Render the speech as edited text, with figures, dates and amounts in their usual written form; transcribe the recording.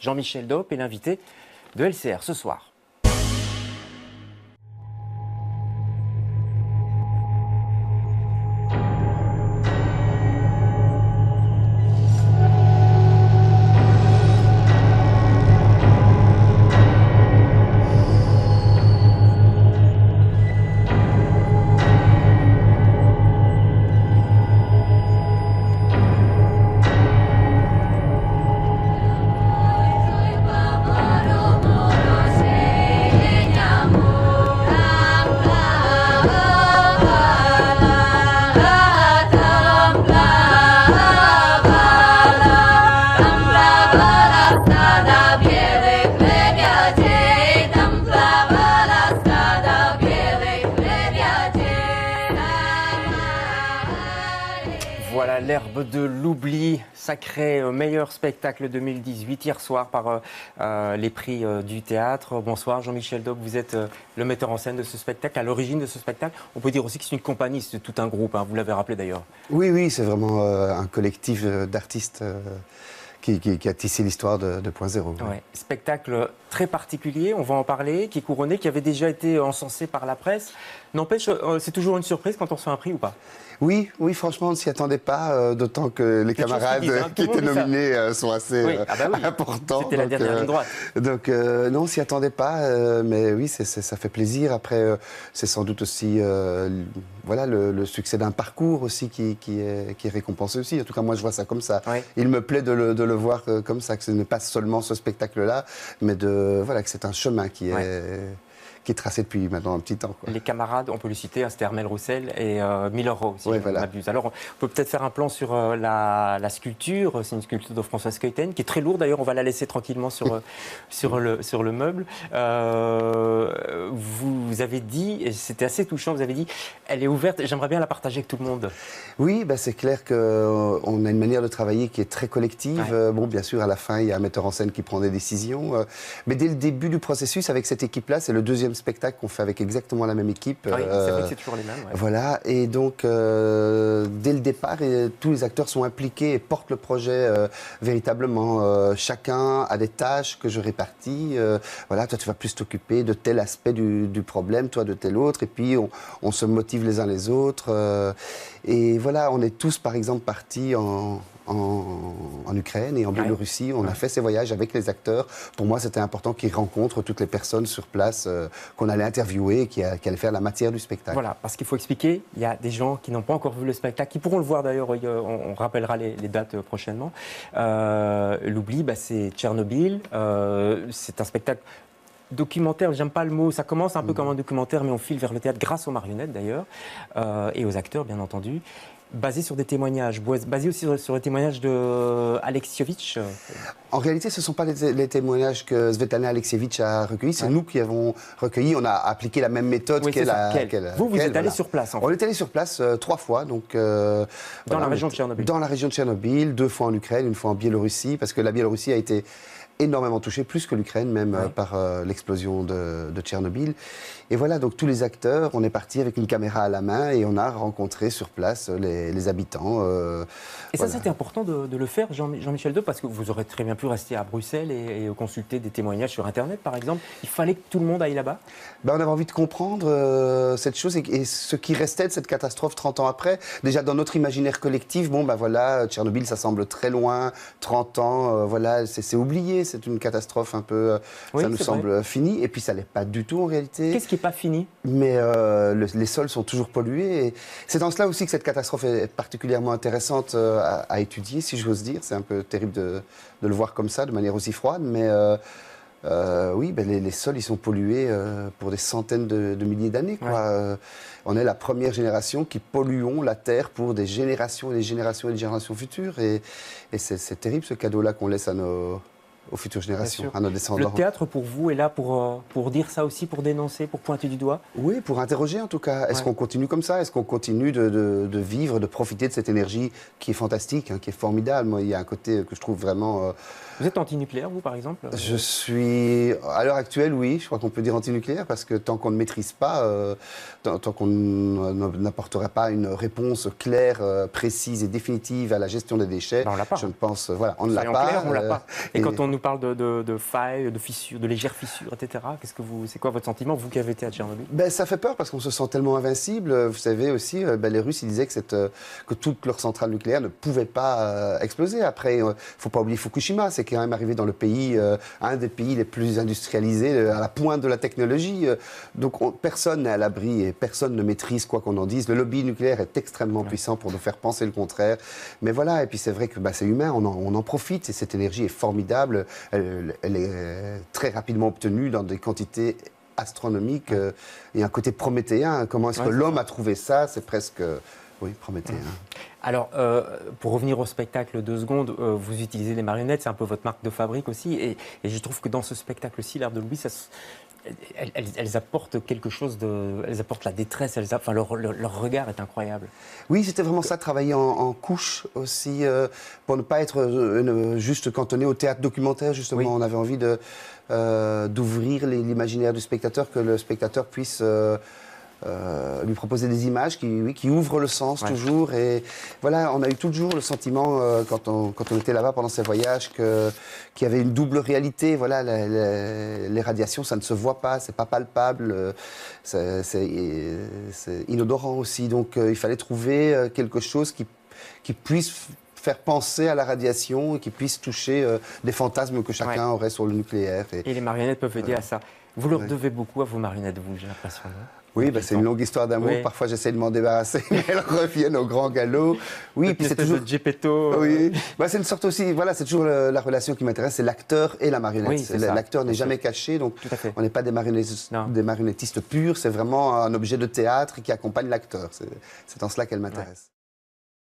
Jean-Michel Daupe est l'invité de LCR ce soir. Voilà l'herbe de l'oubli, sacré meilleur spectacle 2018 hier soir par les prix du théâtre. Bonsoir Jean-Michel Daupe, vous êtes le metteur en scène de ce spectacle, à l'origine de ce spectacle. On peut dire aussi que c'est une compagnie, c'est tout un groupe, hein, vous l'avez rappelé d'ailleurs. Oui, c'est vraiment un collectif d'artistes qui a tissé l'histoire de Point Zéro. Ouais. Spectacle très particulier, on va en parler, qui est couronné, qui avait déjà été encensé par la presse. N'empêche, c'est toujours une surprise quand on reçoit un prix ou pas? Oui, franchement, on ne s'y attendait pas, d'autant que les camarades qui étaient nominés sont assez importants. C'était la dernière ligne droite. Donc, non, on ne s'y attendait pas, mais oui, ça fait plaisir. Après, c'est sans doute aussi voilà, le succès d'un parcours aussi qui est récompensé aussi. En tout cas, moi, je vois ça comme ça. Oui. Il me plaît de le voir comme ça, que ce n'est pas seulement ce spectacle-là, mais voilà, que c'est un chemin qui est tracé depuis maintenant un petit temps. Quoi. Les camarades, on peut les citer, c'était Armel Roussel et Miller Rowe, si je ne m'abuse. Alors, on peut peut-être faire un plan sur la sculpture. C'est une sculpture de Françoise Keuten, qui est très lourde. D'ailleurs, on va la laisser tranquillement sur le meuble. Vous avez dit, et c'était assez touchant, vous avez dit, elle est ouverte, j'aimerais bien la partager avec tout le monde. Oui, c'est clair qu'on a une manière de travailler qui est très collective. Ouais. Bon, bien sûr, à la fin, il y a un metteur en scène qui prend des décisions. Mais dès le début du processus, avec cette équipe-là, c'est le deuxième spectacle qu'on fait avec exactement la même équipe. Oui, c'est vrai que c'est toujours les mêmes. Ouais. Voilà, et donc dès le départ, tous les acteurs sont impliqués et portent le projet véritablement. Chacun a des tâches que je répartis. Voilà, toi tu vas plus t'occuper de tel aspect du problème, toi de tel autre, et puis on se motive les uns les autres. Et voilà, on est tous par exemple partis en Ukraine et en Biélorussie. On a fait ces voyages avec les acteurs. Pour moi, c'était important qu'ils rencontrent toutes les personnes sur place qu'on allait interviewer et qui allaient faire la matière du spectacle. Voilà, parce qu'il faut expliquer, il y a des gens qui n'ont pas encore vu le spectacle, qui pourront le voir d'ailleurs, on rappellera les dates prochainement. L'oubli, c'est Tchernobyl, c'est un spectacle documentaire, j'aime pas le mot, ça commence un peu comme un documentaire, mais on file vers le théâtre grâce aux marionnettes d'ailleurs, et aux acteurs bien entendu. Basé sur des témoignages, basé aussi sur les témoignages de Alexievitch. En réalité, ce ne sont pas les témoignages que Svetlana Alexievitch a recueillis, c'est nous qui avons recueilli. On a appliqué la même méthode qu'elle a. Vous êtes allé sur place, en fait. On est allé sur place 3 fois, donc. Dans la région de Tchernobyl. Dans la région de Tchernobyl, 2 fois en Ukraine, 1 fois en Biélorussie, parce que la Biélorussie a été énormément touchée, plus que l'Ukraine même, par l'explosion de Tchernobyl. Et voilà, donc tous les acteurs, on est parti avec une caméra à la main et on a rencontré sur place les habitants. Et ça, c'était important de le faire, Jean-Michel Daupe, parce que vous aurez très bien pu rester à Bruxelles et consulter des témoignages sur Internet, par exemple. Il fallait que tout le monde aille là-bas. On avait envie de comprendre cette chose et ce qui restait de cette catastrophe 30 ans après. Déjà, dans notre imaginaire collectif, voilà, Tchernobyl, ça semble très loin, 30 ans, voilà, c'est oublié, c'est une catastrophe un peu, ça nous semble fini. Et puis, ça l'est pas du tout en réalité. Qu'est-ce qui n'est pas fini? Mais les sols sont toujours pollués. Et c'est dans cela aussi que cette catastrophe est particulièrement intéressante à étudier, si j'ose dire. C'est un peu terrible de le voir comme ça, de manière aussi froide. Mais oui, les sols, ils sont pollués pour des centaines de milliers d'années. On est la première génération qui polluons la Terre pour des générations et des générations et des générations futures. Et c'est terrible, ce cadeau-là qu'on laisse aux futures générations, à nos descendants. Le théâtre, pour vous, est là pour dire ça aussi, pour dénoncer, pour pointer du doigt? Oui, pour interroger en tout cas. Est-ce qu'on continue comme ça? Est-ce qu'on continue de vivre, de profiter de cette énergie qui est fantastique, qui est formidable? Moi, il y a un côté que je trouve vraiment... Vous êtes anti-nucléaire, vous, par exemple? Je suis... À l'heure actuelle, oui, je crois qu'on peut dire anti-nucléaire, parce que tant qu'on ne maîtrise pas, tant qu'on n'apportera pas une réponse claire, précise et définitive à la gestion des déchets, on l'a pas. je ne pense... Voilà, on ne l'a pas. On l'a pas. Et quand on nous parle de failles, de fissures, de légères fissures, etc. C'est quoi votre sentiment, vous qui avez été à Tchernobyl? Ça fait peur parce qu'on se sent tellement invincible. Vous savez aussi, les Russes ils disaient que toutes leurs centrales nucléaires ne pouvaient pas exploser. Après, il ne faut pas oublier Fukushima, c'est quand même arrivé dans le pays, un des pays les plus industrialisés, à la pointe de la technologie. Donc personne n'est à l'abri et personne ne maîtrise quoi qu'on en dise. Le lobby nucléaire est extrêmement puissant pour nous faire penser le contraire. Mais voilà, et puis c'est vrai que c'est humain, on en profite et cette énergie est formidable. Elle est très rapidement obtenue dans des quantités astronomiques. Il y a un côté prométhéen. Comment est-ce que l'homme a trouvé ça? C'est presque... Oui, prométhéen. Alors, pour revenir au spectacle 2 secondes, vous utilisez les marionnettes, c'est un peu votre marque de fabrique aussi. Et je trouve que dans ce spectacle-ci, l'art de Louis, elles apportent quelque chose elles apportent la détresse, leur regard est incroyable. Oui, c'était vraiment ça, travailler en couche aussi, pour ne pas être juste cantonné au théâtre documentaire, justement. Oui. On avait envie d'ouvrir l'imaginaire du spectateur, que le spectateur puisse... lui proposer des images qui ouvrent le sens toujours. Et voilà, on a eu toujours le sentiment, quand on était là-bas pendant ces voyages, qu'il y avait une double réalité. Voilà, les radiations, ça ne se voit pas, c'est pas palpable, c'est inodorant aussi. Donc il fallait trouver quelque chose qui puisse faire penser à la radiation et qui puisse toucher des fantasmes que chacun aurait sur le nucléaire. Et les marionnettes peuvent aider à ça. Vous leur devez beaucoup à vos marionnettes, vous, j'ai l'impression. Oui, c'est une longue histoire d'amour. Oui. Parfois, j'essaie de m'en débarrasser, mais elles reviennent au grand galop. Oui, puis c'est toujours de Geppetto. Oui, c'est une sorte aussi. Voilà, c'est toujours la relation qui m'intéresse, c'est l'acteur et la marionnette. Oui, l'acteur n'est jamais caché, donc on n'est pas des marionnettistes purs. C'est vraiment un objet de théâtre qui accompagne l'acteur. C'est en cela qu'elle m'intéresse.